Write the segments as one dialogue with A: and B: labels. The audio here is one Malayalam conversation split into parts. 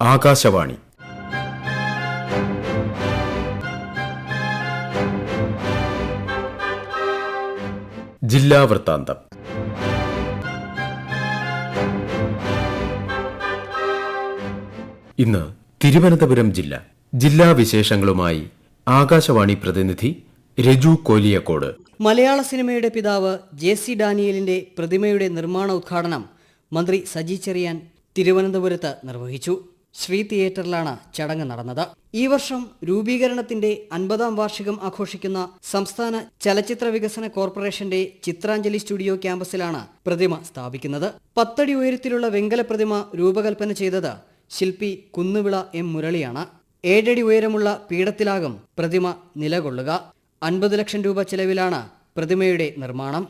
A: ആകാശവാണി. ജില്ലാ വൃത്താന്തം. ഇന്ന് തിരുവനന്തപുരം ജില്ലാ വിശേഷങ്ങളുമായി ആകാശവാണി പ്രതിനിധി രജു കോലിയക്കോട്.
B: മലയാള സിനിമയുടെ പിതാവ് JC ഡാനിയലിന്റെ പ്രതിമയുടെ നിർമ്മാണ ഉദ്ഘാടനം മന്ത്രി സജി ചെറിയാൻ തിരുവനന്തപുരത്ത് നിർവഹിച്ചു. ശ്രീ തിയേറ്ററിലാണ് ചടങ്ങ് നടന്നത്. ഈ വർഷം രൂപീകരണത്തിന്റെ 50ാം വാർഷികം ആഘോഷിക്കുന്ന സംസ്ഥാന ചലച്ചിത്ര വികസന കോർപ്പറേഷന്റെ ചിത്രാഞ്ജലി സ്റ്റുഡിയോ ക്യാമ്പസിലാണ് പ്രതിമ സ്ഥാപിക്കുന്നത്. 10 അടി ഉയരത്തിലുള്ള വെങ്കല പ്രതിമ രൂപകൽപ്പന ചെയ്തത് ശില്പി കുന്നുവിള M മുരളിയാണ്. 7 അടി ഉയരമുള്ള പീഠത്തിലാകും പ്രതിമ നിലകൊള്ളുക. 50 ലക്ഷം രൂപ ചെലവിലാണ് പ്രതിമയുടെ നിർമ്മാണം.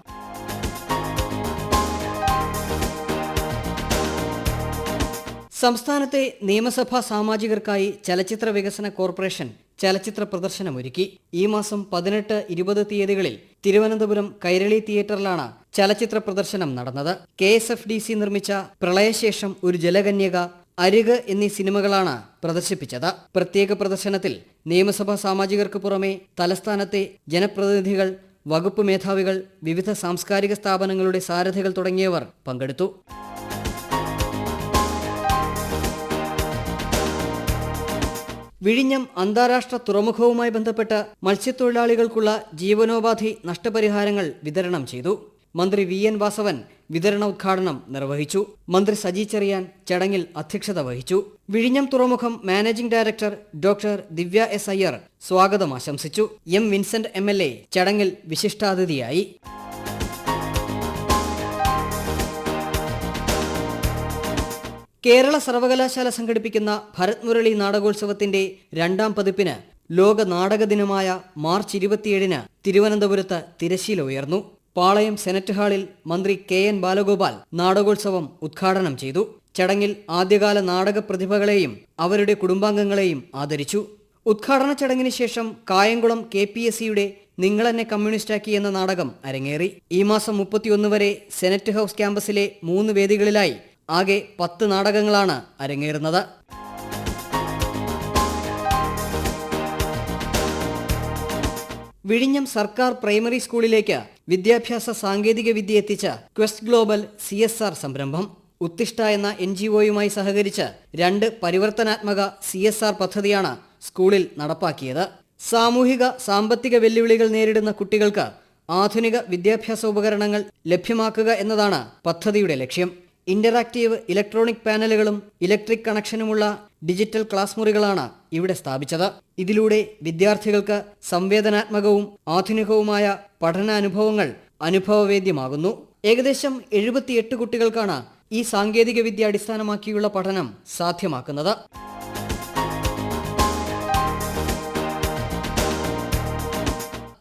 B: സംസ്ഥാനത്തെ നിയമസഭാ സാമാജികർക്കായി ചലച്ചിത്ര വികസന കോർപ്പറേഷൻ ചലച്ചിത്ര പ്രദർശനമൊരുക്കി. ഈ മാസം 18, 20 തീയതികളിൽ തിരുവനന്തപുരം കൈരളി തിയേറ്ററിലാണ് ചലച്ചിത്ര പ്രദർശനം നടന്നത്. KSFDC നിർമ്മിച്ച പ്രളയശേഷം ഒരു ജലകന്യക, അരുക് എന്നീ സിനിമകളാണ് പ്രദർശിപ്പിച്ചത്. പ്രത്യേക പ്രദർശനത്തിൽ നിയമസഭാ സാമാജികർക്ക് പുറമെ തലസ്ഥാനത്തെ ജനപ്രതിനിധികൾ, വകുപ്പ് മേധാവികൾ, വിവിധ സാംസ്കാരിക സ്ഥാപനങ്ങളുടെ സാരഥികൾ തുടങ്ങിയവർ പങ്കെടുത്തു. വിഴിഞ്ഞം അന്താരാഷ്ട്ര തുറമുഖവുമായി ബന്ധപ്പെട്ട് മത്സ്യത്തൊഴിലാളികൾക്കുള്ള ജീവനോപാധി നഷ്ടപരിഹാരങ്ങൾ വിതരണം ചെയ്തു. മന്ത്രി VN വാസവൻ വിതരണ ഉദ്ഘാടനം നിർവഹിച്ചു. മന്ത്രി സജി ചെറിയാൻ ചടങ്ങിൽ അധ്യക്ഷത വഹിച്ചു. വിഴിഞ്ഞം തുറമുഖം മാനേജിംഗ് ഡയറക്ടർ ഡോക്ടർ ദിവ്യ S. അയ്യർ സ്വാഗതം ആശംസിച്ചു. M. വിൻസെന്റ് MLA ചടങ്ങിൽ വിശിഷ്ടാതിഥിയായി. കേരള സർവകലാശാല സംഘടിപ്പിക്കുന്ന ഭരത് മുരളി നാടകോത്സവത്തിന്റെ 2ാം പതിപ്പിന് ലോക നാടക ദിനമായ മാർച്ച് 27-ന് തിരുവനന്തപുരത്ത് തിരശ്ശീല ഉയർന്നു. പാളയം സെനറ്റ് ഹാളിൽ മന്ത്രി KN ബാലഗോപാൽ നാടകോത്സവം ഉദ്ഘാടനം ചെയ്തു. ചടങ്ങിൽ ആദ്യകാല നാടക പ്രതിഭകളെയും അവരുടെ കുടുംബാംഗങ്ങളെയും ആദരിച്ചു. ഉദ്ഘാടന ചടങ്ങിന് ശേഷം കായംകുളം KPSCയുടെ നിങ്ങളെന്നെ കമ്മ്യൂണിസ്റ്റാക്കി എന്ന നാടകം അരങ്ങേറി. ഈ മാസം 31 വരെ സെനറ്റ് ഹൌസ് ക്യാമ്പസിലെ 3 വേദികളിലായി ആകെ 10 നാടകങ്ങളാണ് അരങ്ങേറുന്നത്. വിഴിഞ്ഞം സർക്കാർ പ്രൈമറി സ്കൂളിലേക്ക് വിദ്യാഭ്യാസ സാങ്കേതിക വിദ്യ എത്തിച്ച ക്വസ്റ്റ് ഗ്ലോബൽ CSR സംരംഭം ഉത്തിഷ്ഠ എന്ന NGOയുമായി സഹകരിച്ച് 2 പരിവർത്തനാത്മക CSR പദ്ധതിയാണ് സ്കൂളിൽ നടപ്പാക്കിയത്. സാമൂഹിക സാമ്പത്തിക വെല്ലുവിളികൾ നേരിടുന്ന കുട്ടികൾക്ക് ആധുനിക വിദ്യാഭ്യാസ ഉപകരണങ്ങൾ ലഭ്യമാക്കുക എന്നതാണ് പദ്ധതിയുടെ ലക്ഷ്യം. ഇന്ററാക്റ്റീവ് ഇലക്ട്രോണിക് പാനലുകളും ഇലക്ട്രിക് കണക്ഷനുമുള്ള ഡിജിറ്റൽ ക്ലാസ് മുറികളാണ് ഇവിടെ സ്ഥാപിച്ചത്. ഇതിലൂടെ വിദ്യാർത്ഥികൾക്ക് സംവേദനാത്മകവും ആധുനികവുമായ പഠനാനുഭവങ്ങൾ അനുഭവവേദ്യമാകുന്നു. ഏകദേശം 78 കുട്ടികൾക്കാണ് ഈ സാങ്കേതിക വിദ്യ അടിസ്ഥാനമാക്കിയുള്ള പഠനം സാധ്യമാക്കുന്നത്.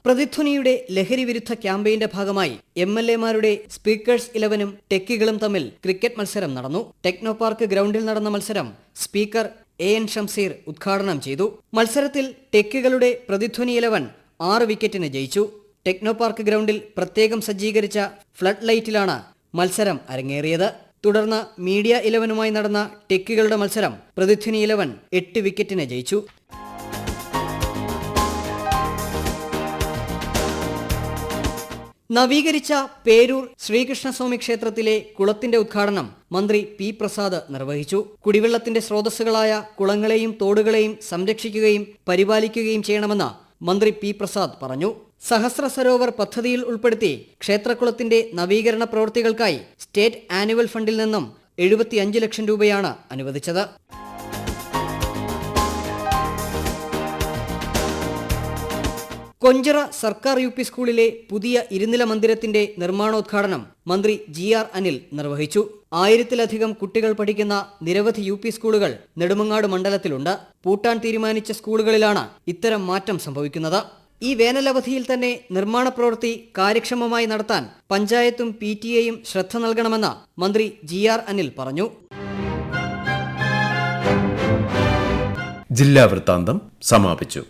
B: പ്രതിധ്വനിയുടെ ലഹരി വിരുദ്ധ ക്യാമ്പയിന്റെ ഭാഗമായി MLAമാരുടെ സ്പീക്കേഴ്സ് 11-ഉം ടെക്കികളും തമ്മിൽ ക്രിക്കറ്റ് മത്സരം നടന്നു. ടെക്നോ പാർക്ക് ഗ്രൗണ്ടിൽ നടന്ന മത്സരം സ്പീക്കർ AN ഷംസീർ ഉദ്ഘാടനം ചെയ്തു. മത്സരത്തിൽ ടെക്കികളുടെ പ്രതിധ്വനി 11 6 വിക്കറ്റിന് ജയിച്ചു. ടെക്നോ പാർക്ക് ഗ്രൗണ്ടിൽ പ്രത്യേകം സജ്ജീകരിച്ച ഫ്ലഡ് ലൈറ്റിലാണ് മത്സരം അരങ്ങേറിയത്. തുടർന്ന് മീഡിയ 11-മായി നടന്ന ടെക്കികളുടെ മത്സരം പ്രതിധ്വനി 11 8 വിക്കറ്റിന് ജയിച്ചു. നവീകരിച്ച പേരൂർ ശ്രീകൃഷ്ണസ്വാമി ക്ഷേത്രത്തിലെ കുളത്തിന്റെ ഉദ്ഘാടനം മന്ത്രി P. പ്രസാദ് നിർവഹിച്ചു. കുടിവെള്ളത്തിന്റെ സ്രോതസ്സുകളായ കുളങ്ങളെയും തോടുകളെയും സംരക്ഷിക്കുകയും പരിപാലിക്കുകയും ചെയ്യണമെന്ന് മന്ത്രി P. പ്രസാദ് പറഞ്ഞു. സഹസ്ര സരോവർ പദ്ധതിയിൽ ഉൾപ്പെടുത്തി ക്ഷേത്രക്കുളത്തിന്റെ നവീകരണ പ്രവൃത്തികൾക്കായി സ്റ്റേറ്റ് ആനുവൽ ഫണ്ടിൽ നിന്നും 75 ലക്ഷം രൂപയാണ് അനുവദിച്ചത്. കൊഞ്ചിറ സർക്കാർ UP സ്കൂളിലെ പുതിയ ഇരുനില മന്ദിരത്തിന്റെ നിർമ്മാണോദ്ഘാടനം മന്ത്രി GR അനിൽ നിർവഹിച്ചു. 1000-ലധികം കുട്ടികൾ പഠിക്കുന്ന നിരവധി UP സ്കൂളുകൾ നെടുമങ്ങാട് മണ്ഡലത്തിലുണ്ട്. പൂട്ടാൻ തീരുമാനിച്ച സ്കൂളുകളിലാണ് ഇത്തരം മാറ്റം സംഭവിക്കുന്നത്. ഈ വേനലവധിയിൽ തന്നെ നിർമ്മാണ പ്രവൃത്തി കാര്യക്ഷമമായി നടത്താൻ പഞ്ചായത്തും PTA-യും ശ്രദ്ധ നൽകണമെന്ന് മന്ത്രി GR അനിൽ പറഞ്ഞു.
A: ജില്ലാ വൃത്താന്തം സമാപിച്ചു.